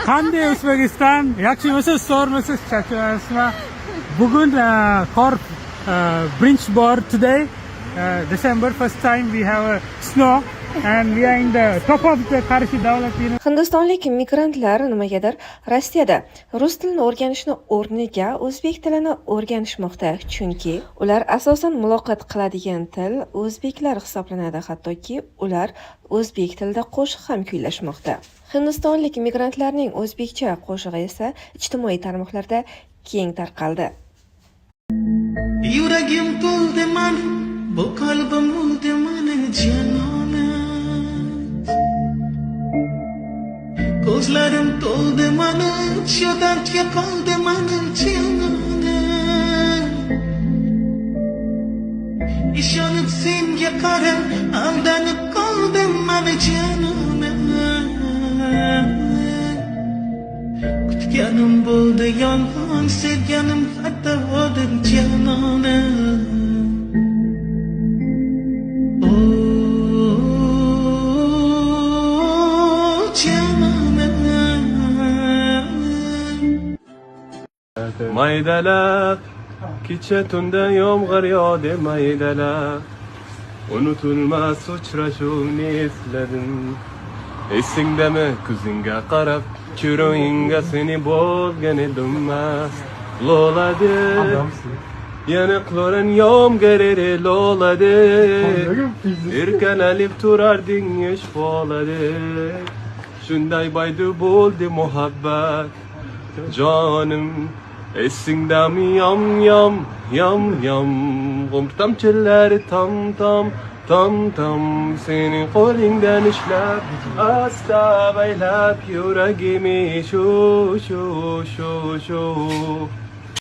Qanday O'zbekiston? Yaxshimisiz, zo'rmisiz, charchaysizmi? Bugun qor birinchi bor today. December, first time we have a snow and we are in the top of the Qarshi davlat university. Hindistonlik migrantlar nimagadir Rossiyada rus tilini o'rganishni o'rniga o'zbek tilini o'rganishmoqda, chunki ular asosan muloqot qiladigan til o'zbeklar hisoblanadi, hattoki ular o'zbek tilida qo'shiq ham kuylashmoqda. Hindistonlik migrantlarning o'zbekcha qo'shig'i esa ijtimoiy tarmoqlarda keng tarqaldi. Yuragim to'ldi mana, bu qalbim o'ldi mana janonet. Ko'zlarim to'ldi mana, shu dardga qoldi mana janonet. Ishonib senga qarab, aldanib qoldim mana janonet. Kutganim bo'ldi yolg'on, sevganim xatodir janonet. Maydalab kecha tunda yomg'ir yog'di maydalab, unutilmas uchrashuvni esladim. Esingdami ko'zingga qarab, chiroyingga seni bo'lgan edim mast. Lo'ladi yanaqlaring yomg'iri lo'ladi, erkalanib turarding yosh boladi. Shunday baydu bo'ldi muhabbat jonim. Esingdami yam yam yam yam, tamchilari tam tam tam tam, sening qo'lingdan ishlab asta baylab yuragimi shu shu shu shu.